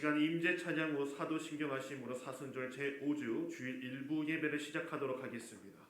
시간 임재 찬양 후 사도신경하심으로 사순절 제5주 주일 일부 예배를 시작하도록 하겠습니다.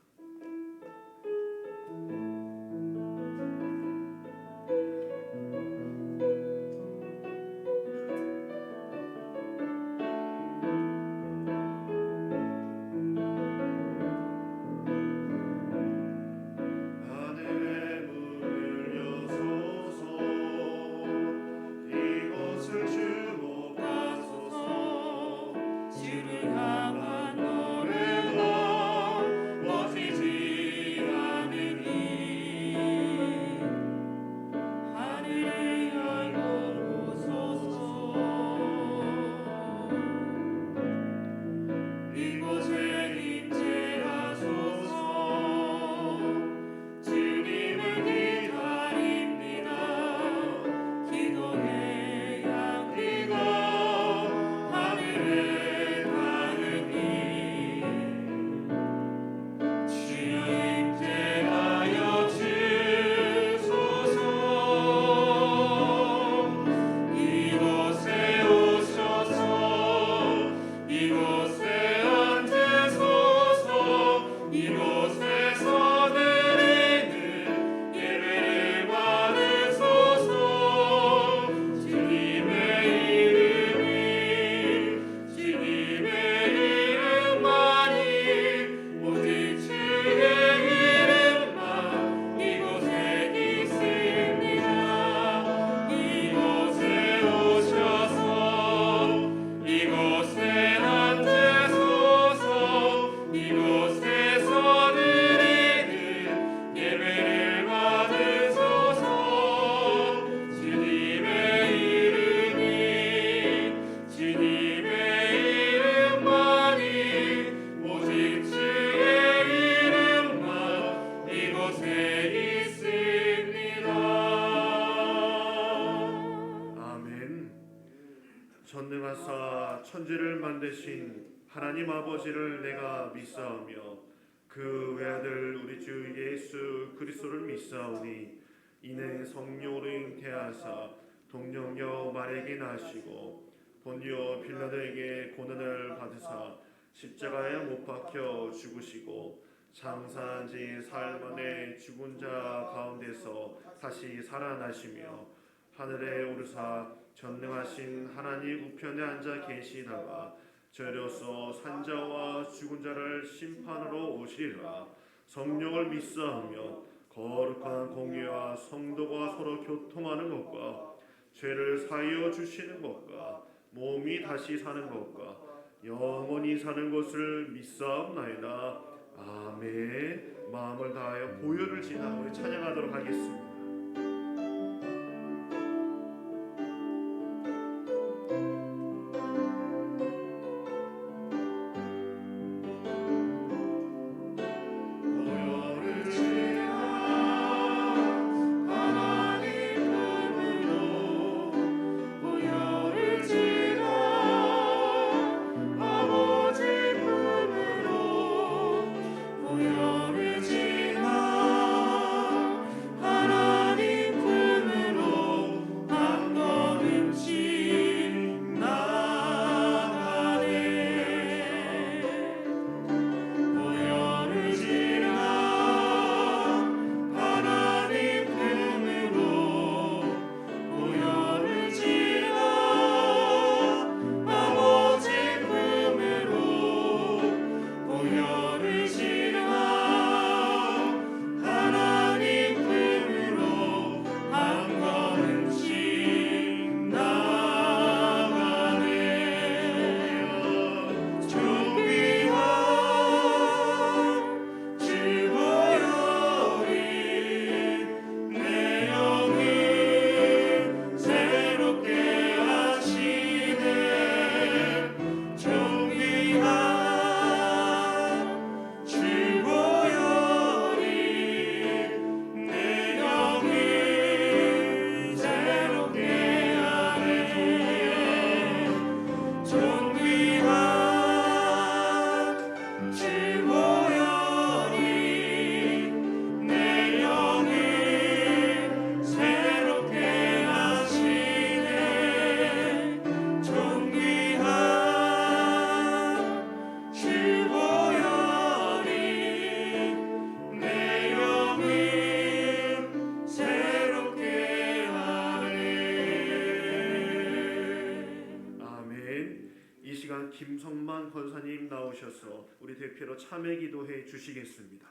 전능하사 천지를 만드신 하나님 아버지를 내가 믿사오며 그 외아들 우리 주 예수 그리스도를 믿사오니 이는 성령으로 잉태하사 동정녀 마리아에게 나시고 본디오 빌라도에게 고난을 받으사 십자가에 못 박혀 죽으시고 장사한 지 사흘 만에 죽은 자 가운데서 다시 살아나시며 하늘에 오르사 전능하신 하나님 우편에 앉아 계시다가 저로서 산자와 죽은 자를 심판으로 오시리라. 성령을 믿사오며 거룩한 공의와 성도가 서로 교통하는 것과 죄를 사하여 주시는 것과 몸이 다시 사는 것과 영원히 사는 것을 믿사옵나이다. 아멘. 마음을 다하여 보혈을 지나 우리 찬양하도록 하겠습니다. 하나 시간 김성만 권사님 나오셔서 우리 대표로 참회 기도해 주시겠습니다.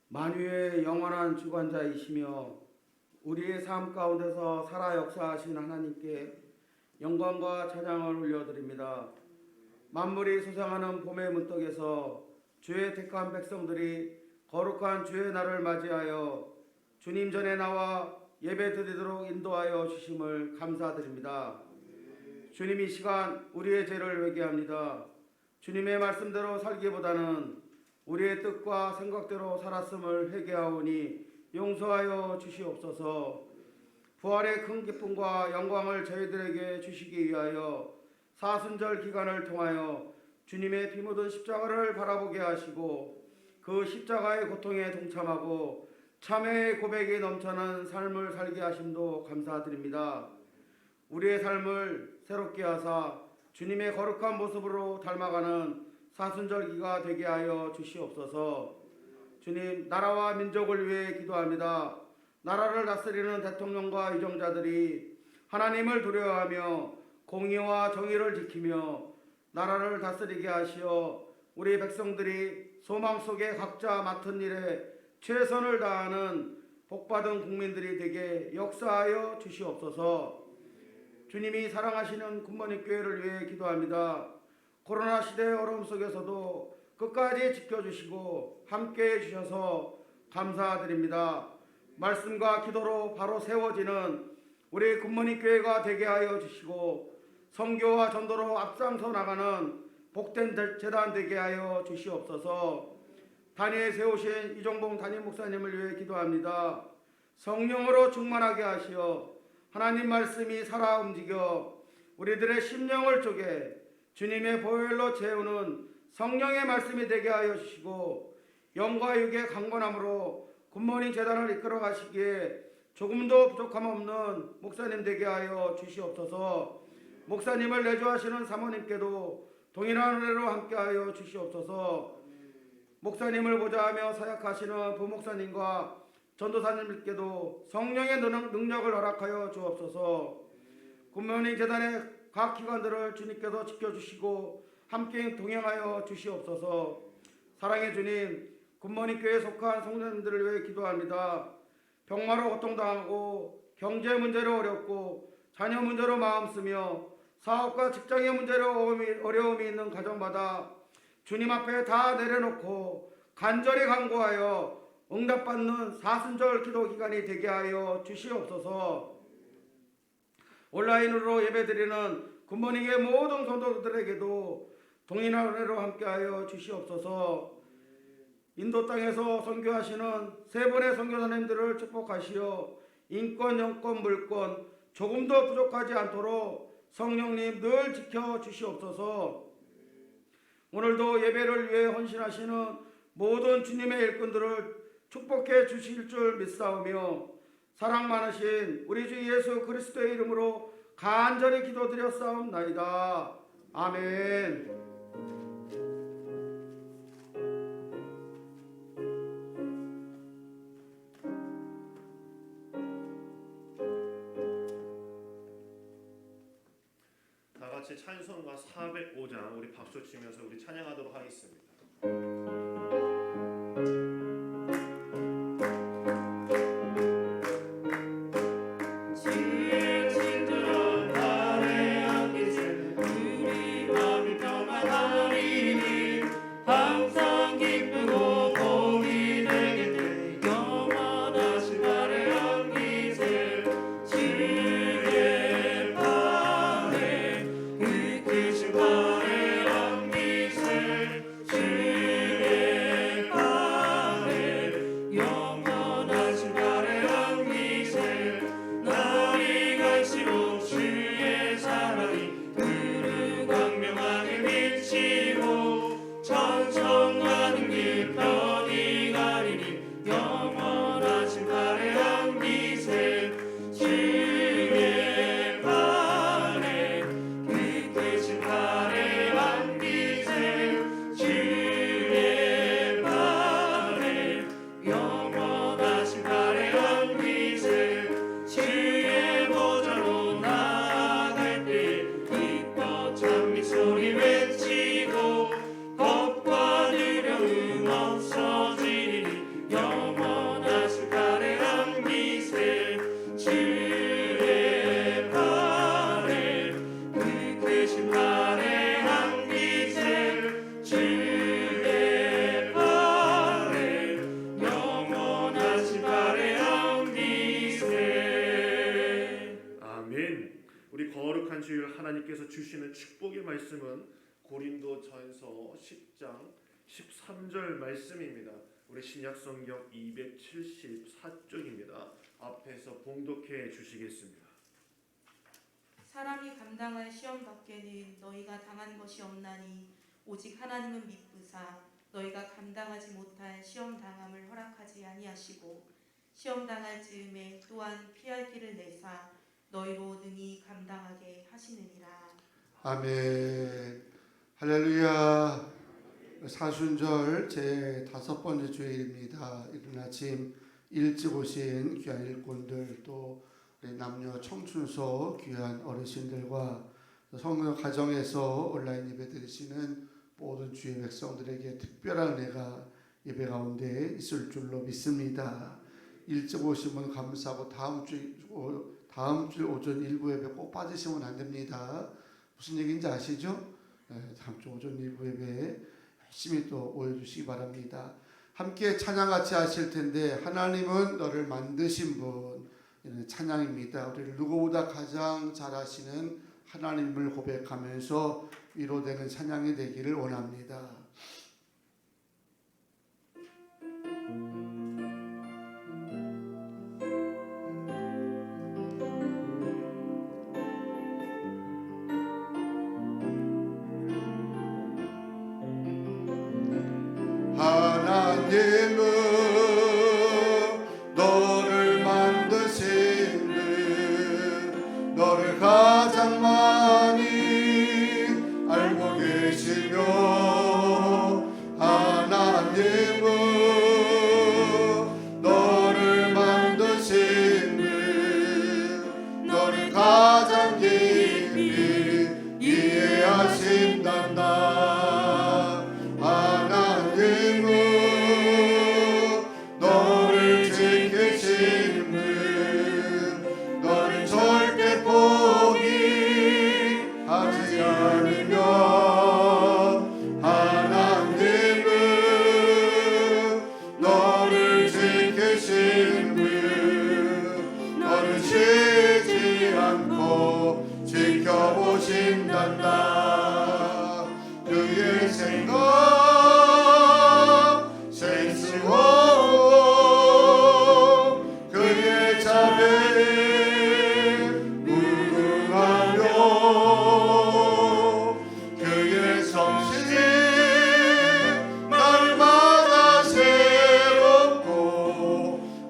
만유의 영원한 주관자이시며 우리의 삶 가운데서 살아 역사하신 하나님께 영광과 찬양을 올려드립니다. 만물이 소생하는 봄의 문턱에서 주의 택한 백성들이 거룩한 주의 날을 맞이하여 주님 전에 나와 예배드리도록 인도하여 주심을 감사드립니다. 주님 이 시간 우리의 죄를 회개합니다. 주님의 말씀대로 살기보다는 우리의 뜻과 생각대로 살았음을 회개하오니 용서하여 주시옵소서. 부활의 큰 기쁨과 영광을 저희들에게 주시기 위하여 사순절 기간을 통하여 주님의 피 묻은 십자가를 바라보게 하시고 그 십자가의 고통에 동참하고 참회의 고백이 넘쳐난 삶을 살게 하심도 감사드립니다. 우리의 삶을 새롭게 하사 주님의 거룩한 모습으로 닮아가는 사순절기가 되게 하여 주시옵소서. 주님, 나라와 민족을 위해 기도합니다. 나라를 다스리는 대통령과 위정자들이 하나님을 두려워하며 공의와 정의를 지키며 나라를 다스리게 하시어 우리 백성들이 소망 속에 각자 맡은 일에 최선을 다하는 복받은 국민들이 되게 역사하여 주시옵소서. 주님이 사랑하시는 굿모닝 교회를 위해 기도합니다. 코로나 시대의 어려움 속에서도 끝까지 지켜주시고 함께해 주셔서 감사드립니다. 말씀과 기도로 바로 세워지는 우리 굿모닝 교회가 되게 하여 주시고 선교와 전도로 앞장서 나가는 복된 재단 되게 하여 주시옵소서. 단위에 세우신 이종봉 담임 목사님을 위해 기도합니다. 성령으로 충만하게 하시어 하나님 말씀이 살아 움직여 우리들의 심령을 쪼개 주님의 보혈로 채우는 성령의 말씀이 되게 하여 주시고 영과 육의 강건함으로 굿모닝 재단을 이끌어 가시기에 조금도 부족함 없는 목사님 되게 하여 주시옵소서. 목사님을 내조하시는 사모님께도 동일한 은혜로 함께하여 주시옵소서. 목사님을 보좌하며 사역하시는 부목사님과 전도사님들께도 성령의 능력을 허락하여 주옵소서. 굿모닝 재단의 각 기관들을 주님께서 지켜주시고 함께 동행하여 주시옵소서. 사랑의 주님, 굿모닝 교회에 속한 성도님들을 위해 기도합니다. 병마로 고통당하고 경제 문제로 어렵고 자녀 문제로 마음 쓰며 사업과 직장의 문제로 어려움이 있는 가정마다 주님 앞에 다 내려놓고 간절히 간구하여 응답받는 사순절 기도 기간이 되게 하여 주시옵소서. 온라인으로 예배드리는 굿모닝의 모든 성도들에게도 동일한 은혜로 함께하여 주시옵소서. 인도 땅에서 선교하시는 세 분의 선교사님들을 축복하시어 인권, 영권, 물권 조금도 부족하지 않도록 성령님 늘 지켜주시옵소서. 오늘도 예배를 위해 헌신하시는 모든 주님의 일꾼들을 축복해 주실 줄 믿사오며 사랑 많으신 우리 주 예수 그리스도의 이름으로 간절히 기도드렸사옵나이다. 아멘. 다 같이 찬송가 405장 우리 박수 치면서 우리 찬양하도록 하겠습니다. 주 거룩한 주일 하나님께서 주시는 축복의 말씀은 고린도전서 10장 13절 말씀입니다. 우리 신약성경 274쪽입니다. 앞에서 봉독해 주시겠습니다. 사람이 감당할 시험 밖에는 너희가 당한 것이 없나니 오직 하나님은 미쁘사 너희가 감당하지 못할 시험 당함을 허락하지 아니하시고 시험 당할 즈음에 또한 피할 길을 내사 너희로 능히 감당하게 하시느니라. 아멘. 할렐루야. 사순절 제 5번째 주일입니다. 이른 아침 일찍 오신 귀한 일꾼들, 또 우리 남녀 청춘소 귀한 어르신들과 성도 가정에서 온라인 예배 드리시는 모든 주의 백성들에게 특별한 은혜가 예배 가운데 있을 줄로 믿습니다. 일찍 오시면 감사하고 다음 주 오전 일부 예배 꼭 빠지시면 안 됩니다. 무슨 얘기인지 아시죠? 다음 주 오전 일부 예배 열심히 또 오해주시기 바랍니다. 함께 찬양 같이 하실 텐데, 하나님은 너를 만드신 분, 이런 찬양입니다. 우리를 누구보다 가장 잘 아시는 하나님을 고백하면서 위로되는 찬양이 되기를 원합니다. 하나님은 너를 만드신 분, 너를 가장 많이 알고 계시며, 하나님은 너를 만드신 분, 너를 가장 깊이 이해하신단다. 지켜보신단다. 그의 생각 생수하고 그의 자비에 무궁하며 그의 성실 날마다 새롭고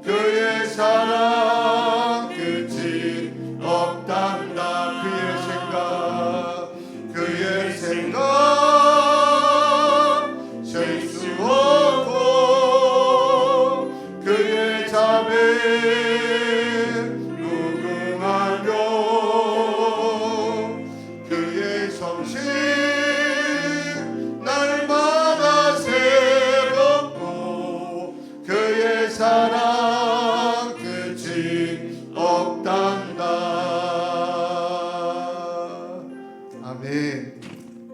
그의 사랑 끝이 없단다. 그의 생각 생수하고 그의 자비에 무궁하며 그의 성실 날마다 새롭고 그의 사랑 끝이 없단다. 아멘.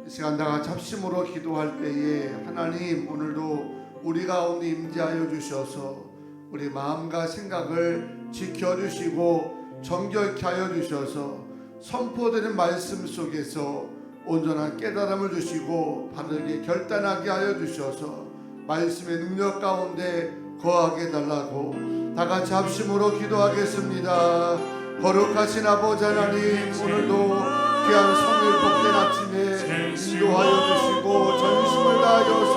이 시간 다 같이 합심으로 기도할 때에 하나님, 오늘도 우리 가운데 임재하여 주셔서 우리 마음과 생각을 지켜주시고 정결케 하여 주셔서 선포되는 말씀 속에서 온전한 깨달음을 주시고 바르게 결단하게 하여 주셔서 말씀의 능력 가운데 거하게 달라고 다 같이 합심으로 기도하겠습니다. 거룩하신 아버지 하나님, 오늘도 귀한 성일 복된 아침에 인도하여 주시고 전심을 다하여서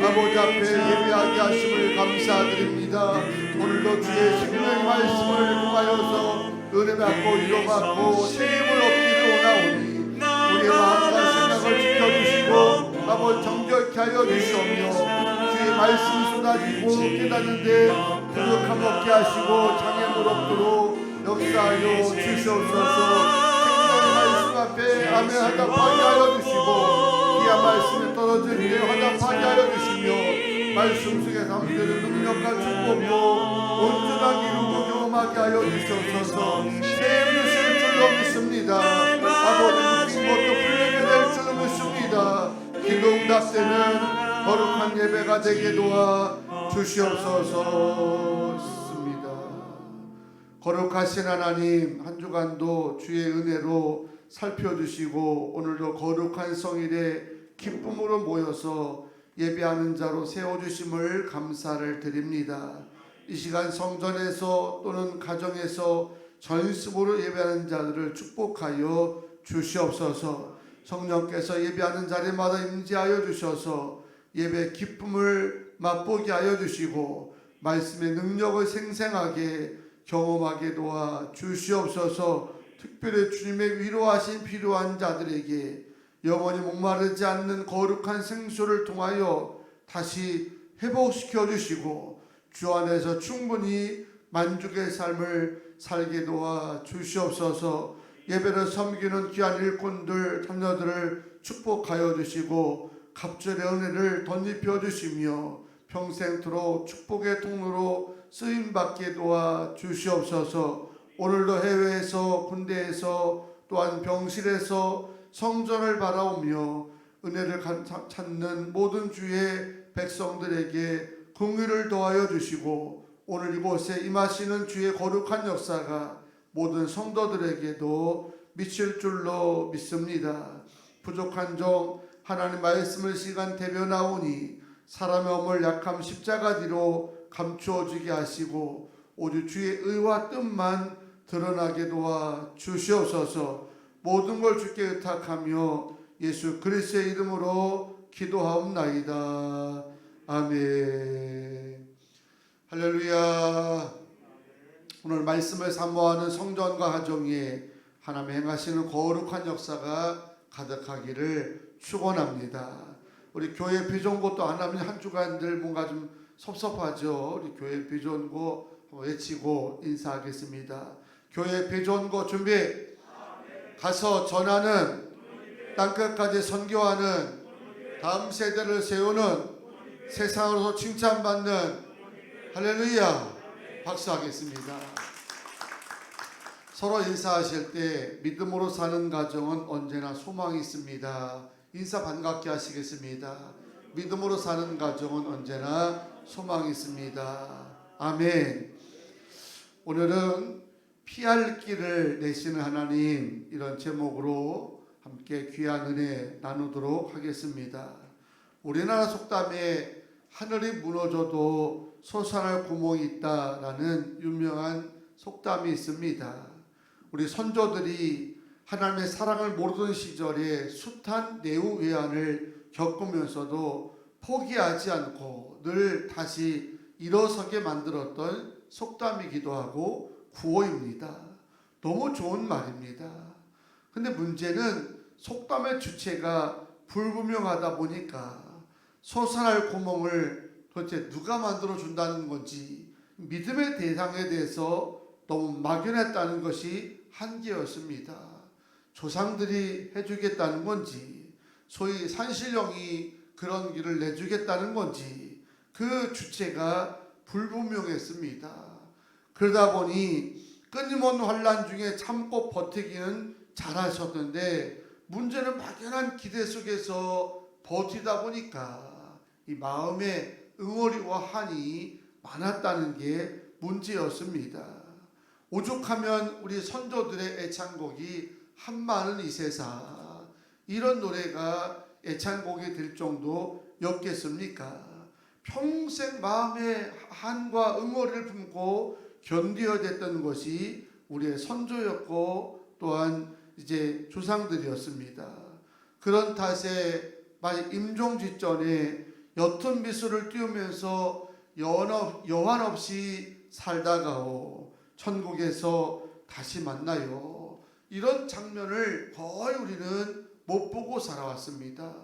아버지 앞에 예배하게 하심을 감사드립니다. 오늘도 주의 생명의 말씀을 통하여서 은혜 받고 위로 받고 세임을 얻기를 원하오니 우리의 마음과 생각을 지켜주시고 아버지 정결케 하여 주시오며 주의 말씀이 쏟아지고 깨닫는데 부족함 없게 하시고 장애물 없도록 역사하여 주시옵소서. 앞에 아멘 화답하게 하여 주시고 귀한 말씀에 떨어진 일 화답하게 하여 주시며 말씀 속에 담겨있는 능력과 축복도 온전하게 이루고 경험하게 하여 주시옵소서. 세임 주실 줄로 믿습니다. 아버지 웃긴 것도 풀리게 될 줄로 믿습니다. 기도 응답되는 거룩한 예배가 되게 도와 주시옵소서. 거룩하신 하나님, 한 주간도 주의 은혜로 살펴주시고 오늘도 거룩한 성일에 기쁨으로 모여서 예배하는 자로 세워주심을 감사를 드립니다. 이 시간 성전에서 또는 가정에서 전심으로 예배하는 자들을 축복하여 주시옵소서. 성령께서 예배하는 자리마다 임재하여 주셔서 예배 기쁨을 맛보게 하여 주시고 말씀의 능력을 생생하게 경험하게 도와 주시옵소서. 특별히 주님의 위로하신 필요한 자들에게 영원히 목마르지 않는 거룩한 생수를 통하여 다시 회복시켜 주시고 주 안에서 충분히 만족의 삶을 살게 도와 주시옵소서. 예배를 섬기는 귀한 일꾼들 자녀들을 축복하여 주시고 갑절의 은혜를 덧입혀 주시며 평생토록 축복의 통로로 쓰임받게 도와 주시옵소서. 오늘도 해외에서 군대에서 또한 병실에서 성전을 바라오며 은혜를 찾는 모든 주의 백성들에게 긍휼을 더하여 주시고 오늘 이곳에 임하시는 주의 거룩한 역사가 모든 성도들에게도 미칠 줄로 믿습니다. 부족한 종 하나님 말씀을 시간 대변하오니 사람의 엄을 약함 십자가 뒤로 감추어지게 하시고 오직 주의 의와 뜻만 드러나게 도와 주시옵소서. 모든 걸 주께 의탁하며 예수 그리스도의 이름으로 기도하옵나이다. 아멘. 할렐루야. 오늘 말씀을 사모하는 성전과 가정에 하나님 행하시는 거룩한 역사가 가득하기를 축원합니다. 우리 교회 비전곡도 안 하면 한 주간들 뭔가 좀 섭섭하죠. 우리 교회 비전곡 외치고 인사하겠습니다. 교회 비전곡 준비. 가서 전하는 땅끝까지 선교하는 다음 세대를 세우는 세상으로서 칭찬받는 할렐루야. 박수하겠습니다. 서로 인사하실 때 믿음으로 사는 가정은 언제나 소망이 있습니다. 인사 반갑게 하시겠습니다. 믿음으로 사는 가정은 언제나 소망이 있습니다. 아멘. 오늘은 피할 길을 내시는 하나님, 이런 제목으로 함께 귀한 은혜 나누도록 하겠습니다. 우리나라 속담에 하늘이 무너져도 솟아날 구멍이 있다라는 유명한 속담이 있습니다. 우리 선조들이 하나님의 사랑을 모르던 시절에 숱한 내후 외환을 겪으면서도 포기하지 않고 늘 다시 일어서게 만들었던 속담이기도 하고 구호입니다. 너무 좋은 말입니다. 근데 문제는 속담의 주체가 불분명하다 보니까 솟아날 구멍을 도대체 누가 만들어 준다는 건지 믿음의 대상에 대해서 너무 막연했다는 것이 한계였습니다. 조상들이 해주겠다는 건지 소위 산신령이 그런 길을 내주겠다는 건지 그 주체가 불분명했습니다. 그러다 보니 끊임없는 환난 중에 참고 버티기는 잘하셨는데 문제는 막연한 기대 속에서 버티다 보니까 이 마음에 응어리와 한이 많았다는 게 문제였습니다. 오죽하면 우리 선조들의 애창곡이 한마는 이 세상, 이런 노래가 애창곡이 될 정도였겠습니까? 평생 마음에 한과 응어리를 품고 견뎌야 됐던 것이 우리의 선조였고 또한 이제 조상들이었습니다. 그런 탓에 임종직전에 옅은 미소를 띄우면서 여한 없이 살다가오 천국에서 다시 만나요. 이런 장면을 거의 우리는 못 보고 살아왔습니다.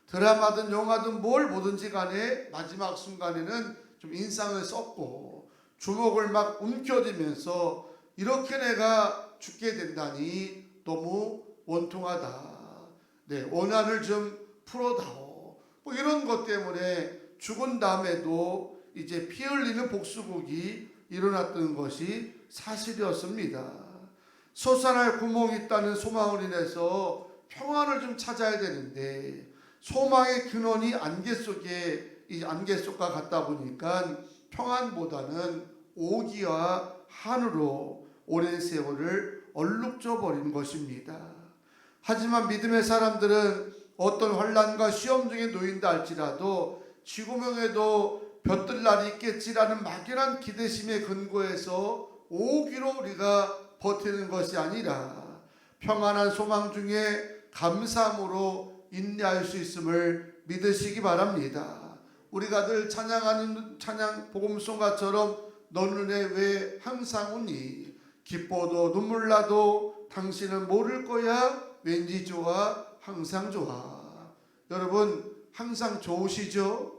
드라마든 영화든 뭘 보든지 간에 마지막 순간에는 좀 인상을 썼고 주먹을 막 움켜쥐면서 이렇게 내가 죽게 된다니 너무 원통하다. 네, 원한을 좀 풀어다오. 뭐 이런 것 때문에 죽은 다음에도 이제 피 흘리는 복수국이 일어났던 것이 사실이었습니다. 솟아날 구멍이 있다는 소망을 인해서 평안을 좀 찾아야 되는데 소망의 근원이 안개 속과 같다 보니까 평안보다는 오기와 한으로 오랜 세월을 얼룩져 버린 것입니다. 하지만 믿음의 사람들은 어떤 환난과 시험 중에 놓인다 할지라도 지구명에도 볕들 날이 있겠지라는 막연한 기대심에 근거해서 오기로 우리가 버티는 것이 아니라 평안한 소망 중에 감사함으로 인내할 수 있음을 믿으시기 바랍니다. 우리가 늘 찬양하는 찬양 복음송가처럼 너는 왜 항상 우니 기뻐도 눈물 나도 당신은 모를 거야 왠지 좋아 항상 좋아. 여러분 항상 좋으시죠?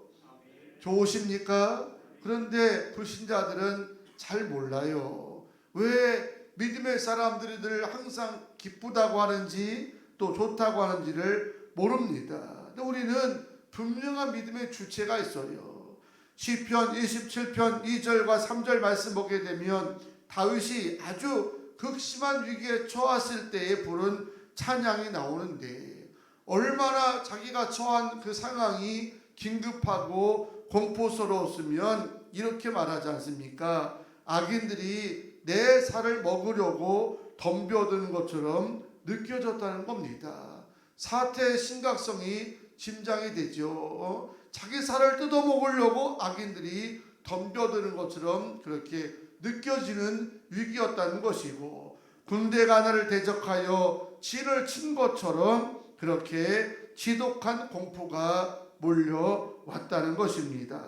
좋으십니까? 그런데 불신자들은 잘 몰라요. 왜 믿음의 사람들이 늘 항상 기쁘다고 하는지 또 좋다고 하는지를 모릅니다. 근데 우리는 분명한 믿음의 주체가 있어요. 시편 27편 2절과 3절 말씀 보게 되면 다윗이 아주 극심한 위기에 처했을 때에 부른 찬양이 나오는데 얼마나 자기가 처한 그 상황이 긴급하고 공포스러웠으면 이렇게 말하지 않습니까? 악인들이 내 살을 먹으려고 덤벼드는 것처럼 느껴졌다는 겁니다. 사태의 심각성이 짐작이 되죠. 자기 살을 뜯어먹으려고 악인들이 덤벼드는 것처럼 그렇게 느껴지는 위기였다는 것이고 군대가 나를 대적하여 진을 친 것처럼 그렇게 지독한 공포가 몰려왔다는 것입니다.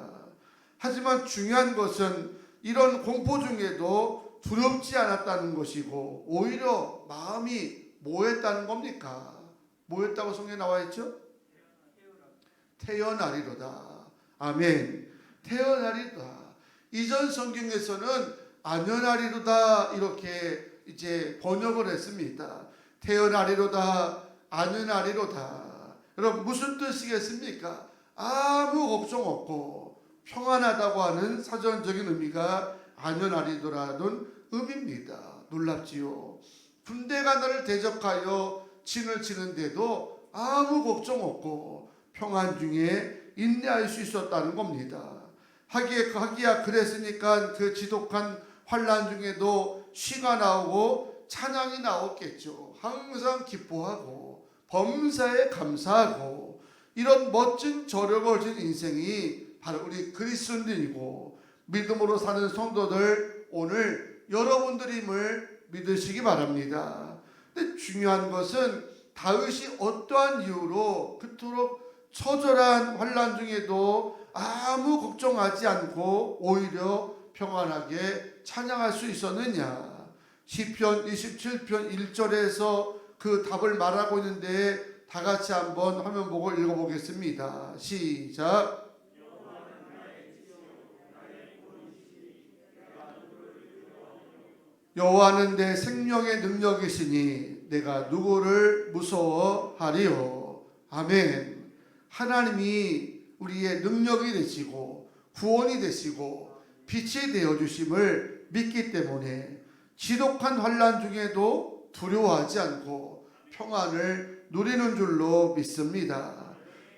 하지만 중요한 것은 이런 공포 중에도 두렵지 않았다는 것이고 오히려 마음이 뭐했다는 겁니까? 뭐했다고 성경에 나와 있죠? 태어나리로다. 아멘. 태어나리로다. 이전 성경에서는 안연하리로다 이렇게 이제 번역을 했습니다. 태어나리로다, 안연하리로다. 여러분 무슨 뜻이겠습니까? 아무 걱정 없고 평안하다고 하는 사전적인 의미가 안연하리로라는 의미입니다. 놀랍지요. 군대가 나를 대적하여 진을 치는데도 아무 걱정 없고 평안 중에 인내할 수 있었다는 겁니다. 하기야 그랬으니까 그 지독한 환난 중에도 시가 나오고 찬양이 나왔겠죠. 항상 기뻐하고 범사에 감사하고 이런 멋진 저력을 진 인생이 바로 우리 그리스도인이고 믿음으로 사는 성도들 오늘 여러분들임을 믿으시기 바랍니다. 근데 중요한 것은 다윗이 어떠한 이유로 그토록 처절한 환난 중에도 아무 걱정하지 않고 오히려 평안하게 찬양할 수 있었느냐. 시편 27편 1절에서 그 답을 말하고 있는데 다 같이 한번 화면 보고 읽어보겠습니다. 시작. 여호와는 내 생명의 능력이시니 내가 누구를 무서워하리요. 아멘. 하나님이 우리의 능력이 되시고 구원이 되시고 빛이 되어주심을 믿기 때문에 지독한 환난 중에도 두려워하지 않고 평안을 누리는 줄로 믿습니다.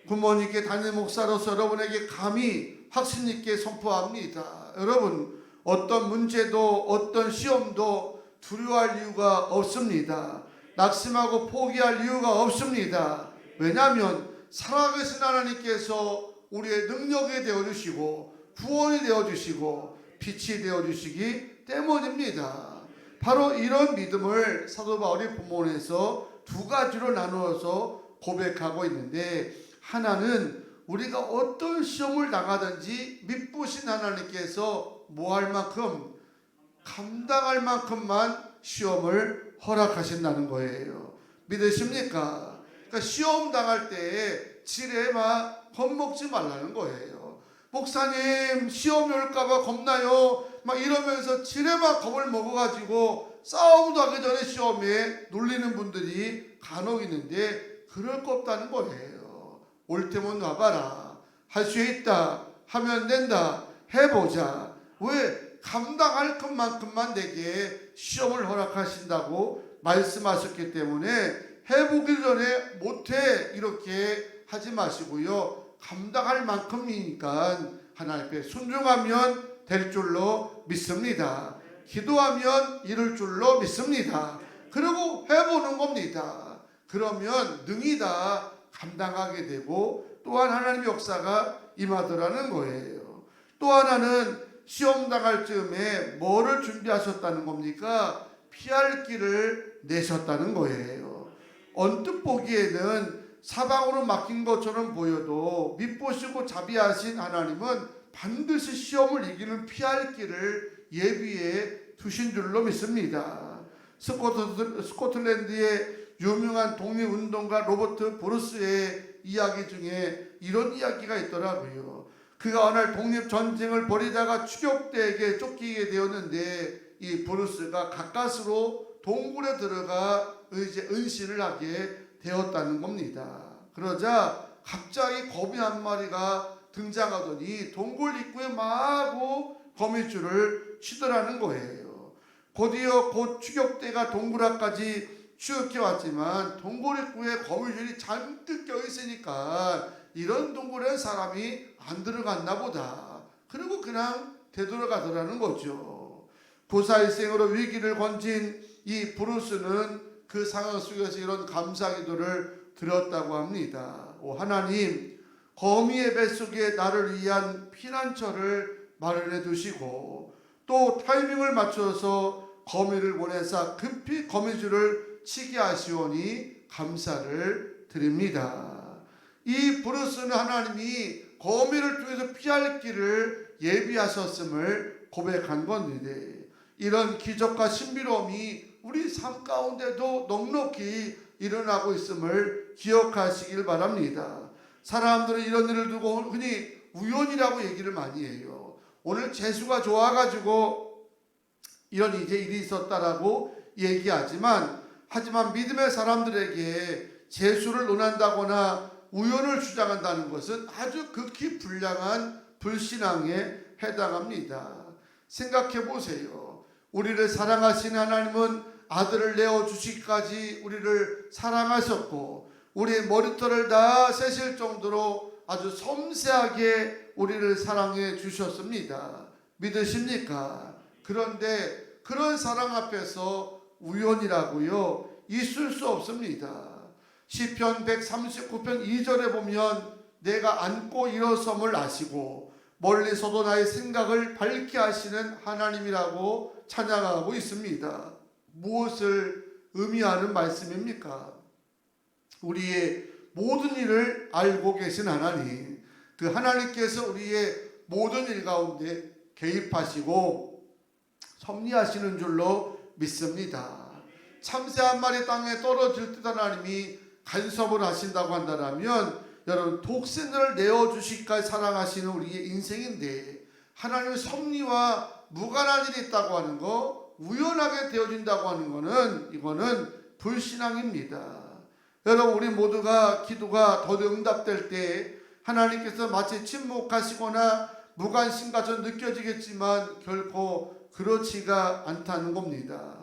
부모님께 담임 목사로서 여러분에게 감히 확신 있게 선포합니다. 여러분 어떤 문제도 어떤 시험도 두려워할 이유가 없습니다. 낙심하고 포기할 이유가 없습니다. 왜냐하면 살아계신 하나님께서 우리의 능력이 되어주시고 구원이 되어주시고 빛이 되어주시기 때문입니다. 바로 이런 믿음을 사도 바울이 본문에서 두 가지로 나누어서 고백하고 있는데 하나는 우리가 어떤 시험을 당하든지 믿으신 하나님께서 뭐할 만큼 감당할 만큼만 시험을 허락하신다는 거예요. 믿으십니까? 그러니까 시험 당할 때에 지레만 겁먹지 말라는 거예요. 목사님 시험이 올까봐 겁나요? 막 이러면서 지레만 겁을 먹어가지고 싸움도 하기 전에 시험에 놀리는 분들이 간혹 있는데 그럴 거 없다는 거예요. 올 테면 와봐라. 할 수 있다. 하면 된다. 해보자. 왜? 감당할 것만큼만 내게 시험을 허락하신다고 말씀하셨기 때문에 해보기 전에 못해 이렇게 하지 마시고요. 감당할 만큼이니까 하나님 앞에 순종하면 될 줄로 믿습니다. 기도하면 이룰 줄로 믿습니다. 그리고 해보는 겁니다. 그러면 능히 다 감당하게 되고 또한 하나님의 역사가 임하더라는 거예요. 또 하나는 시험 당할 즈음에 뭐를 준비하셨다는 겁니까? 피할 길을 내셨다는 거예요. 언뜻 보기에는 사방으로 막힌 것처럼 보여도 믿보시고 자비하신 하나님은 반드시 시험을 이기는 피할 길을 예비해 두신 줄로 믿습니다. 스코틀랜드의 유명한 독립운동가 로버트 브루스의 이야기 중에 이런 이야기가 있더라고요. 그가 어느 날 독립전쟁을 벌이다가 추격대에게 쫓기게 되었는데 이 브루스가 가까스로 동굴에 들어가 이제 은신을 하게 되었다는 겁니다. 그러자 갑자기 거미 한 마리가 등장하더니 동굴 입구에 마구 거미줄을 치더라는 거예요. 곧이어 곧 추격대가 동굴 앞까지 추격해 왔지만 동굴 입구에 거미줄이 잔뜩 껴 있으니까 이런 동굴에 사람이 안 들어갔나 보다. 그리고 그냥 되돌아가더라는 거죠. 보살생으로 위기를 건진 이 브루스는 그 상황 속에서 이런 감사기도를 드렸다고 합니다. 오 하나님, 거미의 뱃속에 나를 위한 피난처를 마련해 두시고 또 타이밍을 맞춰서 거미를 보내사 급히 거미줄을 치게 하시오니 감사를 드립니다. 이 브루스는 하나님이 거미를 통해서 피할 길을 예비하셨음을 고백한 건데 이런 기적과 신비로움이 우리 삶 가운데도 넉넉히 일어나고 있음을 기억하시길 바랍니다. 사람들은 이런 일을 두고 흔히 우연이라고 얘기를 많이 해요. 오늘 재수가 좋아가지고 이런 이제 일이 있었다라고 얘기하지만 하지만 믿음의 사람들에게 재수를 논한다거나 우연을 주장한다는 것은 아주 극히 불량한 불신앙에 해당합니다. 생각해 보세요. 우리를 사랑하신 하나님은 아들을 내어주시기까지 우리를 사랑하셨고 우리의 머리털을 다 세실 정도로 아주 섬세하게 우리를 사랑해 주셨습니다. 믿으십니까? 그런데 그런 사랑 앞에서 우연이라고요 있을 수 없습니다. 시편 139편 2절에 보면 내가 앉고 일어섬을 아시고 멀리서도 나의 생각을 밝게 하시는 하나님이라고 찬양하고 있습니다. 무엇을 의미하는 말씀입니까? 우리의 모든 일을 알고 계신 하나님, 그 하나님께서 우리의 모든 일 가운데 개입하시고 섭리하시는 줄로 믿습니다. 참새 한 마리 땅에 떨어질 듯 하나님이 간섭을 하신다고 한다면 여러분 독생자를 내어주시기까지 사랑하시는 우리의 인생인데 하나님의 섭리와 무관한 일이 있다고 하는 거, 우연하게 되어진다고 하는 거는 이거는 불신앙입니다. 여러분 우리 모두가 기도가 더디 응답될 때 하나님께서 마치 침묵하시거나 무관심같이 느껴지겠지만 결코 그렇지가 않다는 겁니다.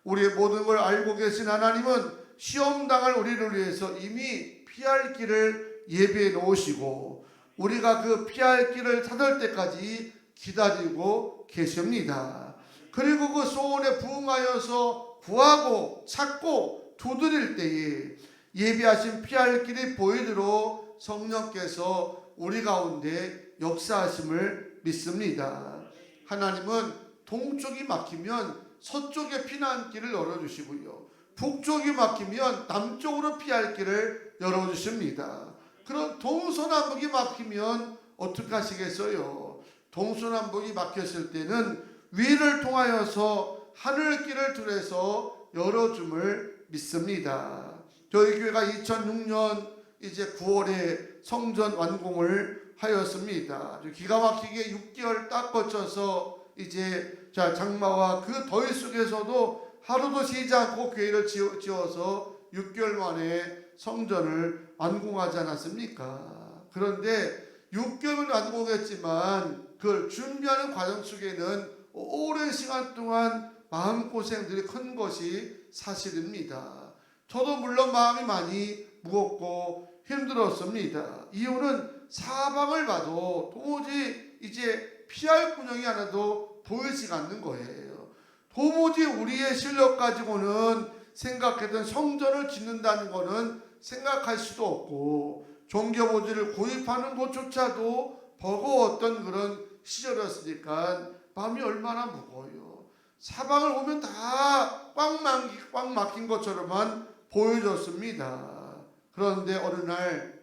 우리의 모든 걸 알고 계신 하나님은 시험당할 우리를 위해서 이미 피할 길을 예비해 놓으시고 우리가 그 피할 길을 찾을 때까지 기다리고 계십니다. 그리고 그 소원에 부응하여서 구하고 찾고 두드릴 때에 예비하신 피할 길이 보이도록 성령께서 우리 가운데 역사하심을 믿습니다. 하나님은 동쪽이 막히면 서쪽의 피난길을 열어주시고요. 북쪽이 막히면 남쪽으로 피할 길을 열어주십니다. 그럼 동서남북이 막히면 어떻게 하시겠어요? 동서남북이 막혔을 때는 위를 통하여서 하늘길을 통해서 열어줌을 믿습니다. 저희 교회가 2006년 이제 9월에 성전 완공을 하였습니다. 기가 막히게 6개월 딱 거쳐서 이제 장마와 그 더위 속에서도 하루도 쉬지 않고 교회를 지어서 6개월 만에 성전을 완공하지 않았습니까? 그런데 6개월 완공했지만 그걸 준비하는 과정 속에는 오랜 시간 동안 마음고생들이 큰 것이 사실입니다. 저도 물론 마음이 많이 무겁고 힘들었습니다. 이유는 사방을 봐도 도무지 이제 피할 군형이 하나도 보이지 않는 거예요. 도무지 우리의 실력 가지고는 생각했던 성전을 짓는다는 것은 생각할 수도 없고 종교보지를 구입하는 것조차도 버거웠던 그런 시절이었으니까 마음이 얼마나 무거워요. 사방을 보면 다 꽉 막힌 것처럼만 보여졌습니다. 그런데 어느 날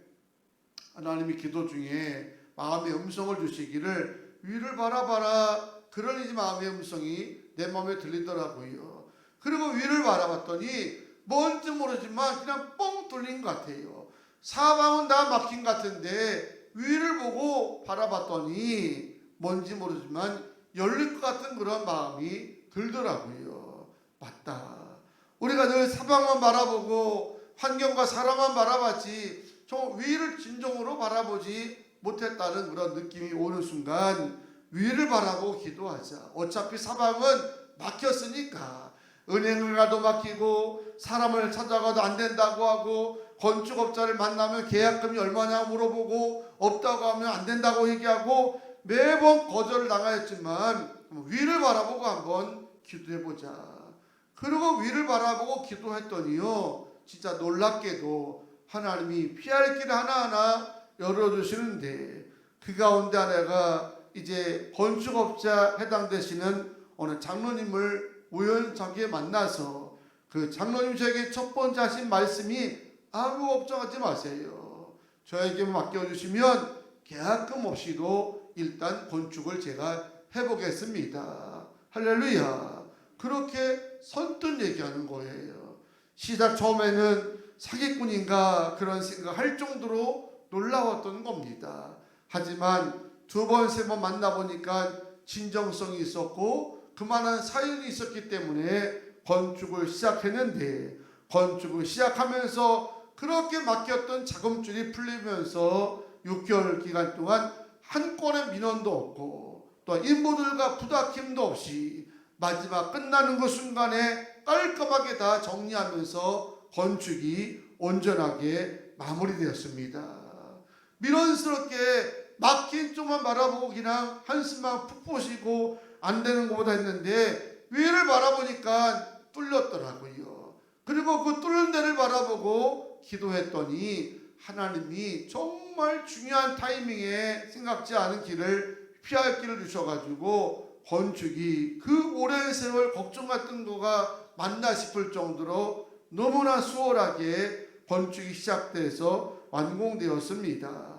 하나님이 기도 중에 마음의 음성을 주시기를 위를 바라봐라. 그러니 마음의 음성이 내 마음에 들리더라고요. 그리고 위를 바라봤더니 뭔지 모르지만 그냥 뻥 뚫린 것 같아요. 사방은 다 막힌 것 같은데 위를 보고 바라봤더니 뭔지 모르지만 열릴 것 같은 그런 마음이 들더라고요. 맞다. 우리가 늘 사방만 바라보고 환경과 사람만 바라봤지 저 위를 진정으로 바라보지 못했다는 그런 느낌이 오는 순간 위를 바라보고 기도하자. 어차피 사방은 막혔으니까 은행을 가도 막히고 사람을 찾아가도 안 된다고 하고 건축업자를 만나면 계약금이 얼마냐 물어보고 없다고 하면 안 된다고 얘기하고 매번 거절을 당하였지만 위를 바라보고 한번 기도해보자. 그리고 위를 바라보고 기도했더니요 진짜 놀랍게도 하나님이 피할 길 하나하나 열어주시는데 그 가운데 하나가 이제 건축업자 해당되시는 어느 장로님을 우연찮게 만나서 그 장로님에게 첫 번째 하신 말씀이 아무 걱정하지 마세요. 저에게만 맡겨주시면 계약금 없이도 일단 건축을 제가 해보겠습니다. 할렐루야. 그렇게 선뜻 얘기하는 거예요. 시작 처음에는 사기꾼인가 그런 생각할 정도로 놀라웠던 겁니다. 하지만 두 번, 세 번 만나보니까 진정성이 있었고 그만한 사연이 있었기 때문에 건축을 시작했는데 건축을 시작하면서 그렇게 막혔던 자금줄이 풀리면서 6개월 기간 동안 한 건의 민원도 없고 또 인부들과 부닥힘도 없이 마지막 끝나는 그 순간에 깔끔하게 다 정리하면서 건축이 온전하게 마무리되었습니다. 미련스럽게 막힌 쪽만 바라보고 그냥 한숨만 푹 보시고 안 되는 것보다 했는데 위를 바라보니까 뚫렸더라고요. 그리고 그 뚫는 데를 바라보고 기도했더니 하나님이 정말 중요한 타이밍에 생각지 않은 길을 피할 길을 주셔가지고 건축이 그 오랜 세월 걱정 같은 거가 맞나 싶을 정도로 너무나 수월하게 건축이 시작돼서 완공되었습니다.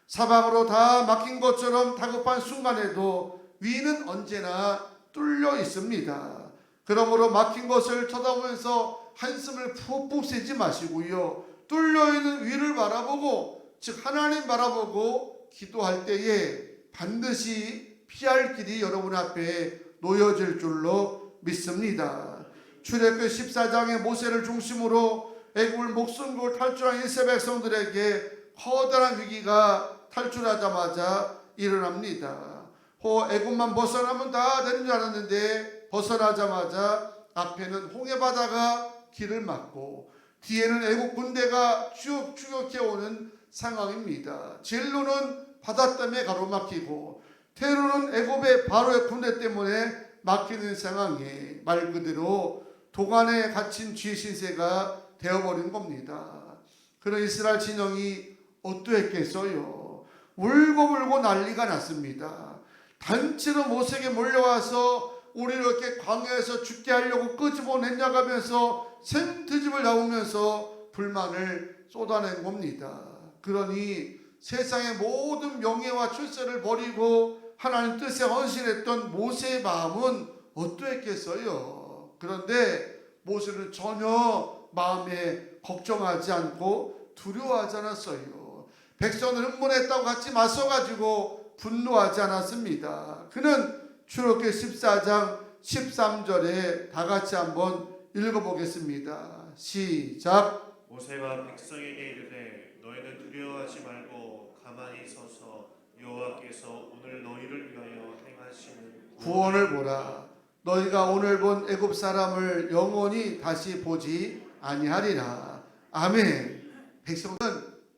사방으로 다 막힌 것처럼 다급한 순간에도 위는 언제나 뚫려 있습니다. 그러므로 막힌 것을 쳐다보면서 한숨을 푹푹 쉬지 마시고요. 뚫려 있는 위를 바라보고 즉 하나님 바라보고 기도할 때에 반드시 피할 길이 여러분 앞에 놓여질 줄로 믿습니다. 출애굽기 14장의 모세를 중심으로 애굽을 목숨 걸고 탈출한 이스라엘 백성들에게 커다란 위기가 탈출하자마자 일어납니다. 애굽만 벗어나면 다 되는 줄 알았는데 벗어나자마자 앞에는 홍해바다가 길을 막고 뒤에는 애굽 군대가 쭉 추격해오는 상황입니다. 진로는 바다 때문에 가로막히고 테로는 애굽의 바로의 군대 때문에 막히는 상황에 말 그대로 도관에 갇힌 쥐 신세가 되어버린 겁니다. 그런 이스라엘 진영이 어떠했겠어요? 울고불고 난리가 났습니다. 단체로 모세에게 몰려와서 우리를 이렇게 광야에서 죽게 하려고 끄집어냈냐가면서 생트집을 나오면서 불만을 쏟아낸 겁니다. 그러니 세상의 모든 명예와 출세를 버리고 하나님 뜻에 헌신했던 모세의 마음은 어떠했겠어요? 그런데 모세는 전혀 마음에 걱정하지 않고 두려워하지 않았어요. 백성을 흥분했다고 같이 맞서가지고 분노하지 않았습니다. 그는 출애굽기 14장 13절에 다 같이 한번 읽어보겠습니다. 시작. 모세가 백성에게 이르되 너희는 두려워하지 말고 가만히 서서 여호와께서 오늘 너희를 위하여 행하시는 구원을 보라. 너희가 오늘 본 애굽 사람을 영원히 다시 보지 아니하리라. 아멘. 백성은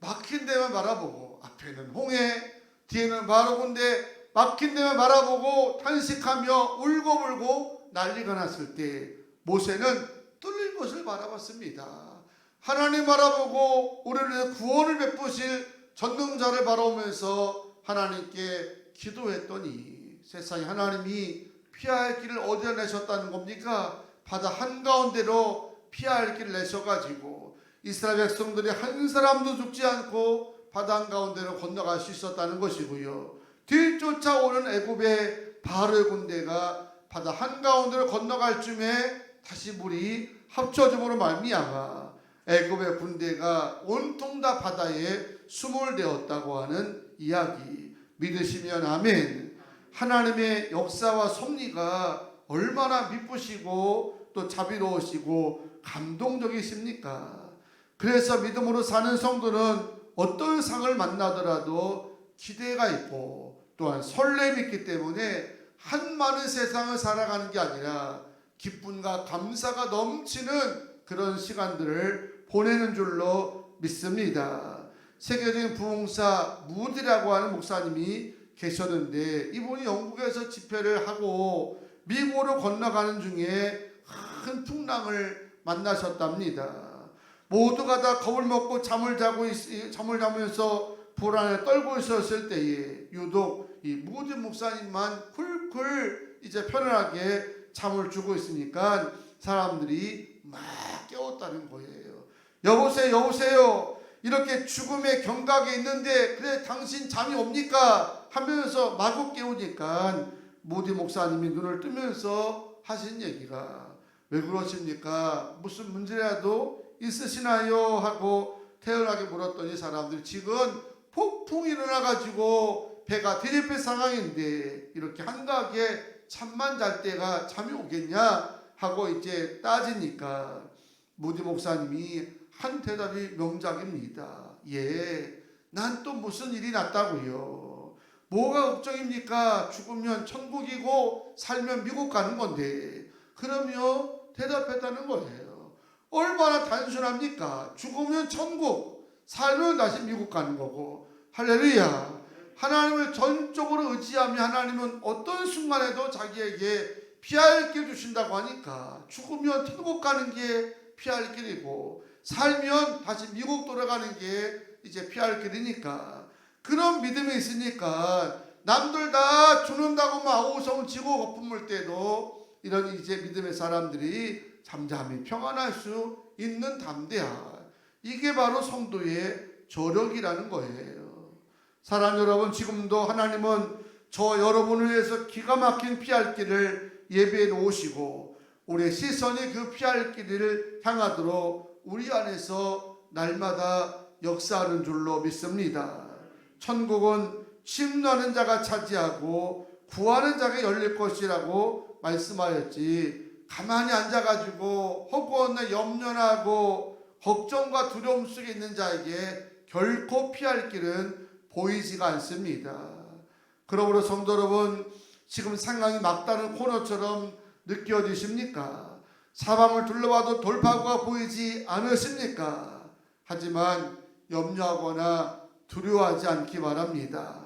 막힌 데만 바라보고 앞에는 홍해 뒤에는 바로 군대 막힌 데만 바라보고 탄식하며 울고불고 난리가 났을 때 모세는 뚫린 것을 바라봤습니다. 하나님 바라보고 우리를 위해 구원을 베푸실 전능자를 바라보면서 하나님께 기도했더니 세상에 하나님이 피할 길을 어디다 내셨다는 겁니까? 바다 한가운데로 피할 길을 내셔가지고 이스라엘 백성들이 한 사람도 죽지 않고 바다 한가운데로 건너갈 수 있었다는 것이고요. 뒤쫓아오는 애굽의 바로의 군대가 바다 한가운데로 건너갈 쯤에 다시 물이 합쳐짐으로 말미암아 애굽의 군대가 온통 다 바다에 수몰되었다고 하는 이야기 믿으시면 아멘. 하나님의 역사와 섭리가 얼마나 미쁘시고 또 자비로우시고 감동적이십니까? 그래서 믿음으로 사는 성도는 어떤 상을 만나더라도 기대가 있고 또한 설렘이 있기 때문에 한많은 세상을 살아가는 게 아니라 기쁨과 감사가 넘치는 그런 시간들을 보내는 줄로 믿습니다. 세계적인 부흥사 무디라고 하는 목사님이 계셨는데 이분이 영국에서 집회를 하고 미국으로 건너가는 중에 큰 풍랑을 만나셨답니다. 모두가 다 겁을 먹고 잠을 자면서 불안에 떨고 있었을 때에 유독 이 무디 목사님만 쿨쿨 이제 편안하게 잠을 주고 있으니까 사람들이 막 깨웠다는 거예요. 여보세요. 이렇게 죽음의 경각에 있는데 그래 당신 잠이 옵니까? 하면서 마구 깨우니까 무디 목사님이 눈을 뜨면서 하신 얘기가 왜 그러십니까? 무슨 문제라도 있으시나요? 하고 태연하게 물었더니 사람들이 지금 폭풍이 일어나가지고 배가 대립할 상황인데 이렇게 한가하게 잠만 잘 때가 잠이 오겠냐? 하고 이제 따지니까 무디 목사님이 한 대답이 명작입니다. 난 또 무슨 일이 났다고요? 뭐가 걱정입니까? 죽으면 천국이고 살면 미국 가는 건데 그러면 대답했다는 거예요. 얼마나 단순합니까? 죽으면 천국, 살면 다시 미국 가는 거고 할렐루야. 하나님을 전적으로 의지하며 하나님은 어떤 순간에도 자기에게 피할 길 주신다고 하니까 죽으면 천국 가는 게 피할 길이고 살면 다시 미국 돌아가는 게 이제 피할 길이니까 그런 믿음이 있으니까 남들 다 죽는다고 막 아우성 지고 거품물 때도 이런 이제 믿음의 사람들이 잠잠히 평안할 수 있는 담대함, 이게 바로 성도의 저력이라는 거예요. 사랑하는 여러분, 지금도 하나님은 저 여러분을 위해서 기가 막힌 피할 길을 예비해 놓으시고 우리의 시선이 그 피할 길을 향하도록 우리 안에서 날마다 역사하는 줄로 믿습니다. 천국은 침노하는 자가 차지하고 구하는 자가 열릴 것이라고 말씀하였지 가만히 앉아가지고 허구없는 염려하고 걱정과 두려움 속에 있는 자에게 결코 피할 길은 보이지가 않습니다. 그러므로 성도 여러분, 지금 상황이 막다른 코너처럼 느껴지십니까? 사방을 둘러봐도 돌파구가 보이지 않으십니까? 하지만 염려하거나 두려워하지 않기 바랍니다.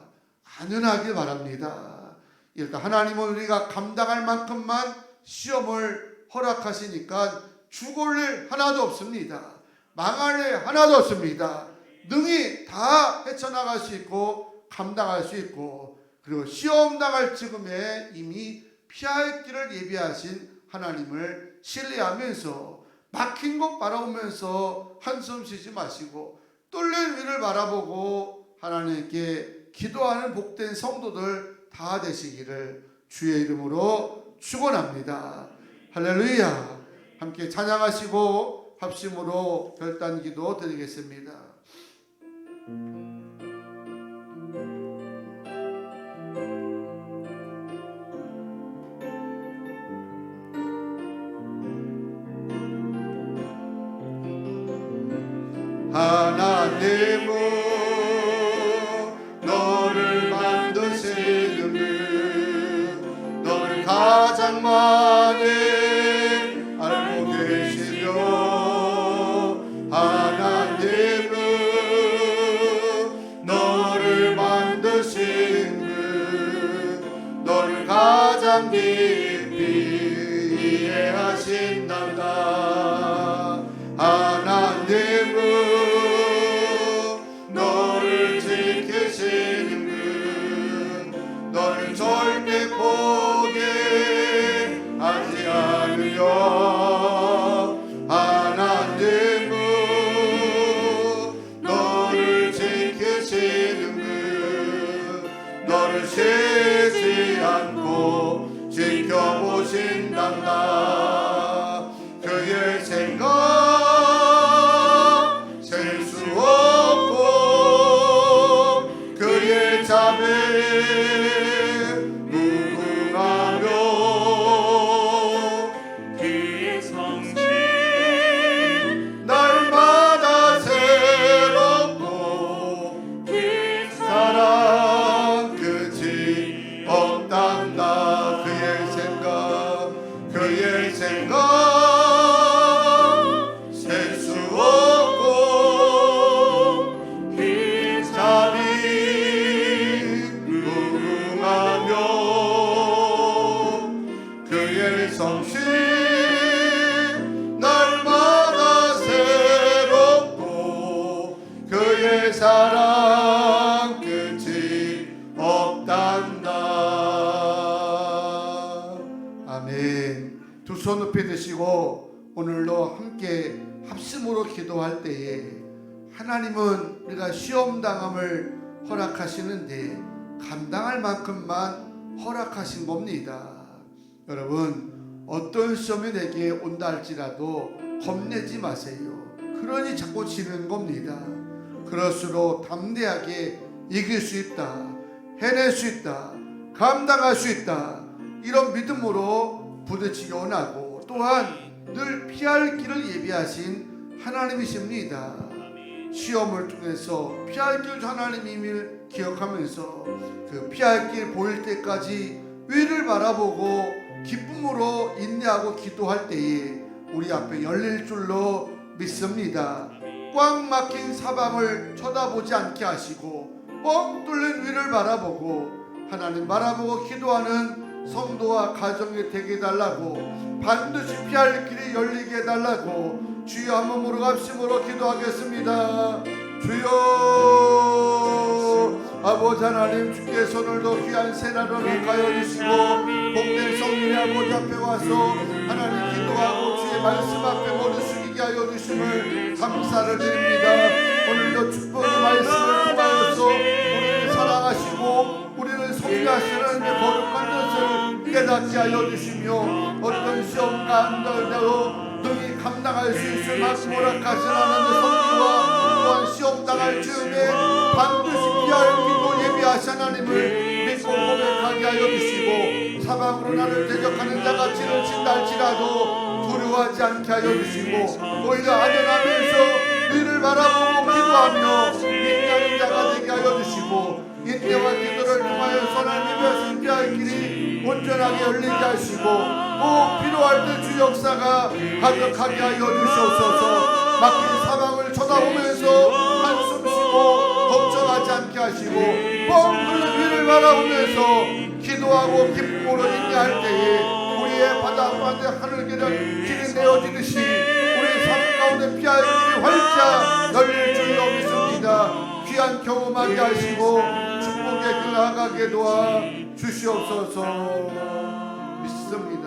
안연하길 바랍니다. 일단 하나님은 우리가 감당할 만큼만 시험을 허락하시니까 죽을 일 하나도 없습니다. 망할 일 하나도 없습니다. 능히 다 헤쳐나갈 수 있고 감당할 수 있고 그리고 시험 당할 즈음에 이미 피할 길을 예비하신 하나님을 신뢰하면서 막힌 곳 바라보면서 한숨 쉬지 마시고 뚫린 위를 바라보고 하나님께 기도하는 복된 성도들 다 되시기를 주의 이름으로 축원합니다. 할렐루야. 함께 찬양하시고 합심으로 결단 기도 드리겠습니다. 하나님은 너를 만드시는 너를 가장 많이 알고 계시며 하나님은 너를 만드시는 너를 가장 깊이 그의 사랑 끝이 없단다. 아멘. 두 손 높이 드시고 오늘도 함께 합심으로 기도할 때에 하나님은 우리가 시험 당함을 허락하시는데 감당할 만큼만 허락하신 겁니다. 여러분, 어떤 시험이 내게 온다 할지라도 겁내지 마세요. 그러니 자꾸 지는 겁니다. 그럴수록 담대하게 이길 수 있다, 해낼 수 있다, 감당할 수 있다, 이런 믿음으로 부딪히기 원하고, 또한 늘 피할 길을 예비하신 하나님이십니다. 시험을 통해서 피할 길 하나님임을 기억하면서 그 피할 길 보일 때까지 위를 바라보고 기쁨으로 인내하고 기도할 때에 우리 앞에 열릴 줄로 믿습니다. 꽉 막힌 사방을 쳐다보지 않게 하시고 뻥 뚫린 위를 바라보고 하나님 바라보고 기도하는 성도와 가정이 되게 해달라고, 반드시 피할 길이 열리게 해달라고 주여 한 몸으로 합심으로 기도하겠습니다. 주여 아버지 하나님, 주께서 오늘도 귀한 새나라를 가여 주시고 복된 성령의 아버지 앞에 와서 하나님 기도하고 주의 말씀 앞에 머리 숙이게 하여 주심을 감사를 드립니다. 오늘도 축복의 말씀을 통하여서 우리를 사랑하시고 우리를 섬기하시는 거룩한 것을 깨닫게 하여 주시며 어떤 시험 가운데도 능히 감당할 수 있을 만큼 허락하신 하나님의 성기와 또한 시험 당할 즈음에 반드시 피할 길도 예비하신 하나님을 믿고 고백하게 하여 주시고, 사방으로 나를 대적하는 자가 진을 친다 할지라도 두려워하지 않게 하여 주시고, 오히려 안연하면서 위를 바라보고 기도하며 인내하는 자가 되게 하여 주시고, 인내와 기도를 통하여 하나님의 피할 길이 온전하게 열리게 하시고, 꼭 필요할 때 주 역사가 가득하게 하여 주시옵소서. 막힌 사방을 쳐다보면서 한숨 쉬고 걱정하지 않게 하시고 뻥 뚫린 위를 바라보면서 기도하고 기쁨으로 인내할 때에 우리의 바다 가운데 하늘길은 길이 내어지듯이 우리 삶 가운데 피할 길이 활짝 열릴 줄로 믿습니다. 귀한 경험하게 하시고 축복의 길 나가게 도와 주시옵소서. 믿습니다.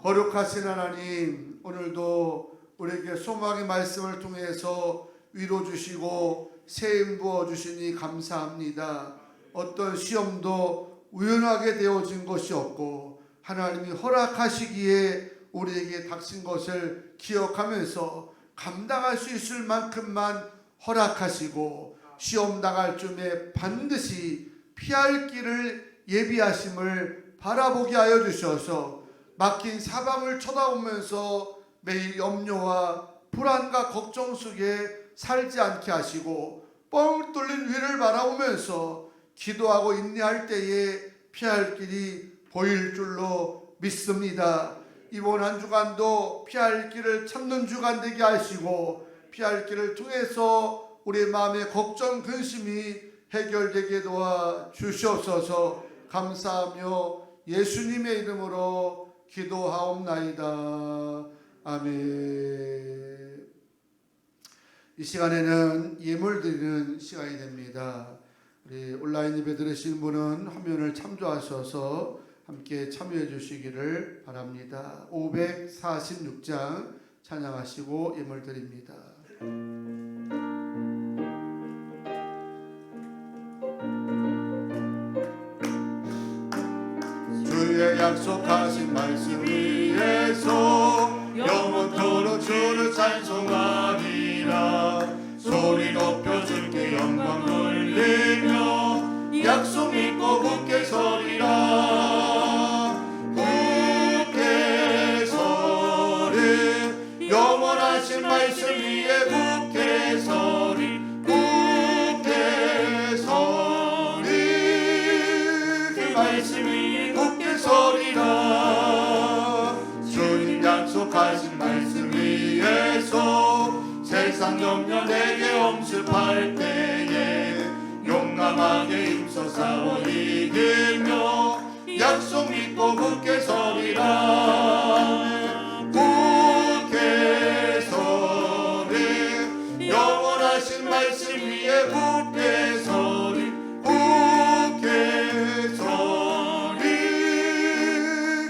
거룩하신 하나님, 오늘도 우리에게 소망의 말씀을 통해서 위로 주시고 세임 부어 주시니 감사합니다. 어떤 시험도 우연하게 되어진 것이 없고 하나님이 허락하시기에 우리에게 닥친 것을 기억하면서 감당할 수 있을 만큼만 허락하시고 시험 당할 쯤에 반드시 피할 길을 예비하심을 바라보게 하여 주셔서 막힌 사방을 쳐다보면서 매일 염려와 불안과 걱정 속에 살지 않게 하시고 뻥 뚫린 위를 바라보면서 기도하고 인내할 때에 피할 길이 보일 줄로 믿습니다. 이번 한 주간도 피할 길을 찾는 주간 되게 하시고 피할 길을 통해서 우리 마음의 걱정 근심이 해결되게 도와 주시옵소서. 감사하며 예수님의 이름으로 기도하옵나이다. 아멘. 이 시간에는 예물 드리는 시간이 됩니다. 우리 온라인 예배 들으신 분은 화면을 참조하셔서 함께 참여해 주시기를 바랍니다. 546장 찬양하시고 예물 드립니다. 주의 약속하신 말씀 위에서 영원토록 주를 찬송하리라. 소리 높여 주께 영광 돌리며 약속 믿고 굳게 서리라. 굳게 서리 영원하신 말씀 위에 굳게 서리. 굳게 서리 그 말씀 위에 굳게 서리라. 주님 약속하신 말씀 위에서 세상 염려 내게 엄습할 때에 용감하게 힘써 싸워 이기며 약속 믿고 굳게 서리라. 굳게 서리 영원하신 말씀 위에 굳게 서리 굳게 서리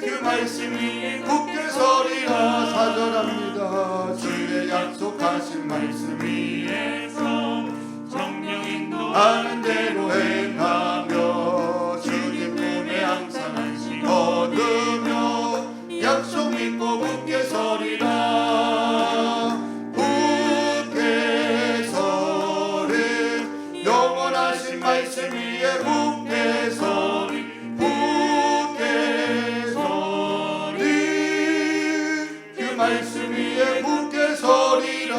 그 말씀 위에 굳게 서리라 사절합니다. 주의 약속하신 말씀 위에서 성령 아는 대로 행하며 주님 품에 항상 안식 얻으며 약속 믿고 굳게 서리라 굳게 서리 영원하신 말씀 위에 굳게 서리 굳게 서리 그 말씀 위에 굳게 서리라.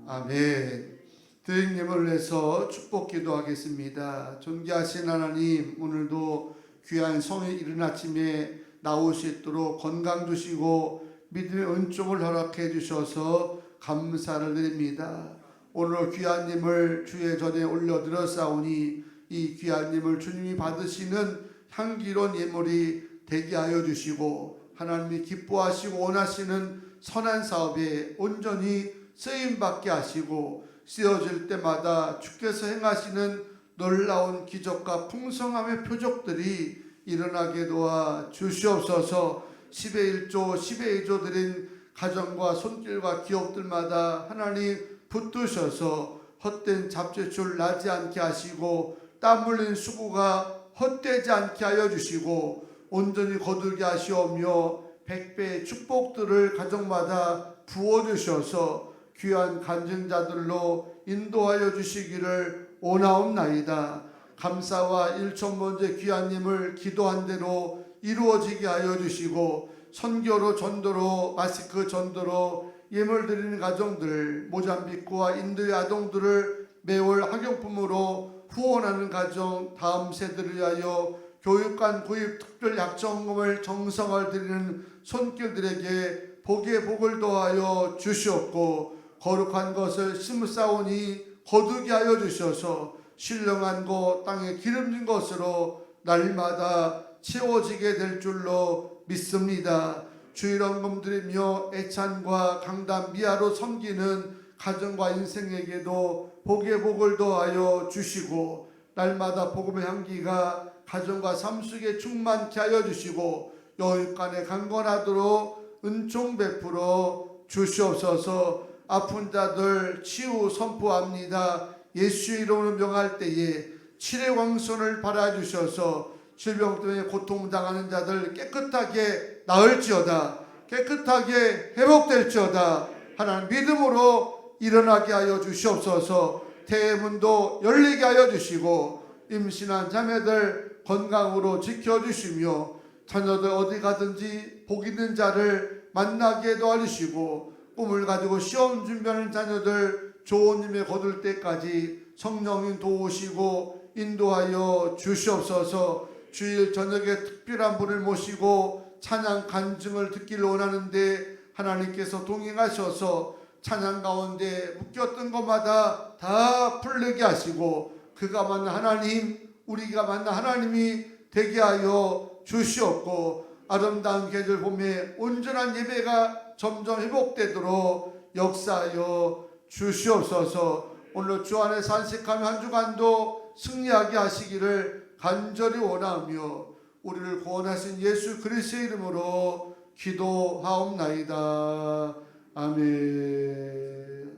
아멘. 드림님을 위해서 축복 기도하겠습니다. 존귀하신 하나님, 오늘도 귀한 성의 이른 아침에 나올 수 있도록 건강 주시고 믿음의 은총을 허락해 주셔서 감사를 드립니다. 오늘 귀한 님을 주의 전에 올려드렸사오니 이 귀한 님을 주님이 받으시는 향기로운 예물이 되게 하여 주시고 하나님이 기뻐하시고 원하시는 선한 사업에 온전히 쓰임받게 하시고 쓰여질 때마다 주께서 행하시는 놀라운 기적과 풍성함의 표적들이 일어나게 도와 주시옵소서. 10의 1조 10의 2조 드린 가정과 손길과 기업들마다 하나님 붙드셔서 헛된 잡채줄 나지 않게 하시고 땀 흘린 수고가 헛되지 않게 하여 주시고 온전히 거두게 하시오며 100배의 축복들을 가정마다 부어주셔서 귀한 간증자들로 인도하여 주시기를 원하옵나이다. 감사와 일천번째 귀한님을 기도한 대로 이루어지게 하여 주시고 선교로 전도로 마스크 전도로 예물 드리는 가정들 모잠비크와 인도의 아동들을 매월 학용품으로 후원하는 가정 다음 세대를 위하여 교육관 구입 특별 약정금을 정성을 드리는 손길들에게 복의 복을 더하여 주시옵고 거룩한 것을 심사오니 거두게 하여 주셔서 신령한 것 땅에 기름진 것으로 날마다 채워지게 될 줄로 믿습니다. 주일원금 드리며 애찬과 강단 미아로 섬기는 가정과 인생에게도 복의 복을 더하여 주시고 날마다 복음의 향기가 가정과 삶 속에 충만케 하여 주시고 여육간에 강건하도록 은총 베풀어 주시옵소서. 아픈 자들 치유 선포합니다. 예수 이름으로 명할 때에 칠의 왕손을 발아주셔서 질병 때문에 고통당하는 자들 깨끗하게 나을지어다 깨끗하게 회복될지어다 하나님 믿음으로 일어나게 하여 주시옵소서. 대문도 열리게 하여 주시고 임신한 자매들 건강으로 지켜주시며 자녀들 어디 가든지 복 있는 자를 만나게 도와주시고 꿈을 가지고 시험 준비하는 자녀들 좋은 님에 거둘 때까지 성령님 도우시고 인도하여 주시옵소서. 주일 저녁에 특별한 분을 모시고 찬양 간증을 듣기를 원하는데 하나님께서 동행하셔서 찬양 가운데 묶였던 것마다 다 풀리게 하시고 그가 만난 하나님 우리가 만난 하나님이 되게 하여 주시옵고 아름다운 계절 봄에 온전한 예배가 점점 회복되도록 역사하여 주시옵소서. 오늘 주 안에서 안식하며 한 주간도 승리하게 하시기를 간절히 원하며 우리를 구원하신 예수 그리스도의 이름으로 기도하옵나이다. 아멘.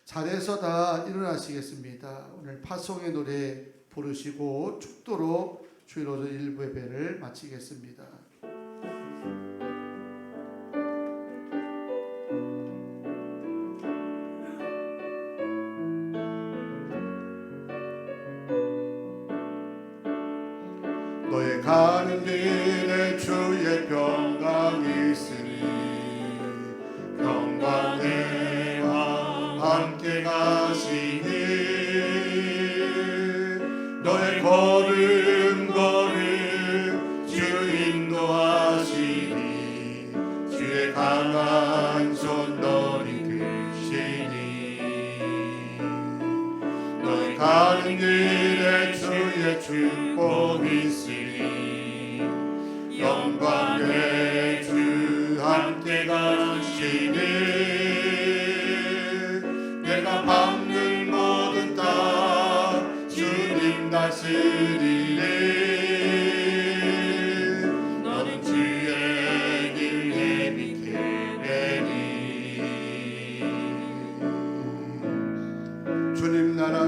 자리에서 다 일어나시겠습니다. 오늘 파송의 노래 부르시고 축도로 주일로서 1부 예배를 마치겠습니다. 너의 가는 길에 주의 평강이 있으니 평강의 왕 함께 가시니 너의 걸음 주 인도하시니 주의 강한 손 너희 드시니 너희 가는 길에 주의 축복이 있으니 영광의 주 함께 가시니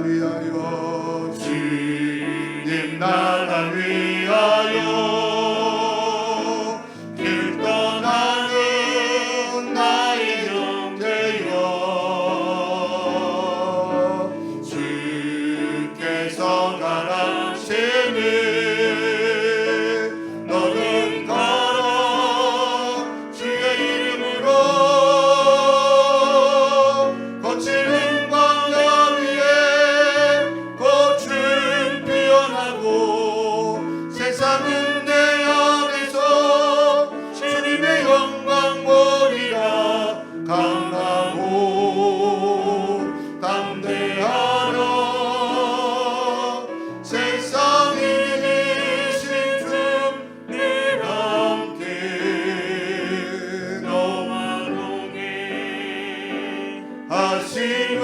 위하여 주님 나라 위하여 길 떠나는 나의 형제여 주께서 가라시니 너는 가라 주의 이름으로 거칠은 광야 위에 꽃은 피어나고 세상은 내 안에서 주님의 영광 보리라 강하고 담대하라 세상이 이신 주 늘 함께 너와 동행 하시며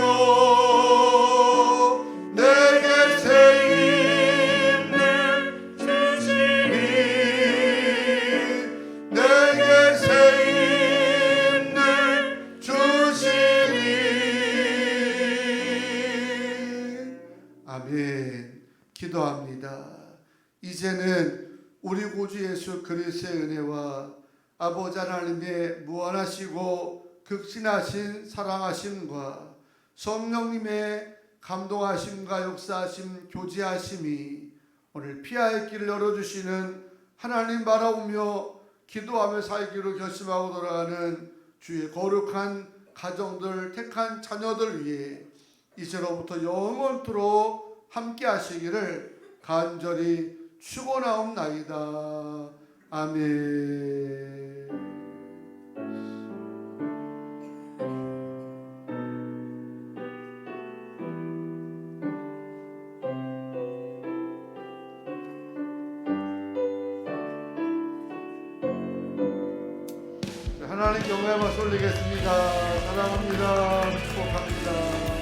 내게 새 힘을 주시니 내게 새 힘을 주시니 아멘. 기도합니다. 이제는 우리 구주 예수 그리스도의 은혜와 아버지 하나님의 무한하시고 극진하신 사랑하심과 성령님의 감동하심과 역사하심 교제하심이 오늘 피하의 길을 열어주시는 하나님 바라보며 기도하며 살기로 결심하고 돌아가는 주의 거룩한 가정들 택한 자녀들 위해 이제로부터 영원토록 함께 하시기를 간절히 축원하옵나이다. 아멘. 하나님 영광의 박수 올리겠습니다. 사랑합니다. 축복합니다.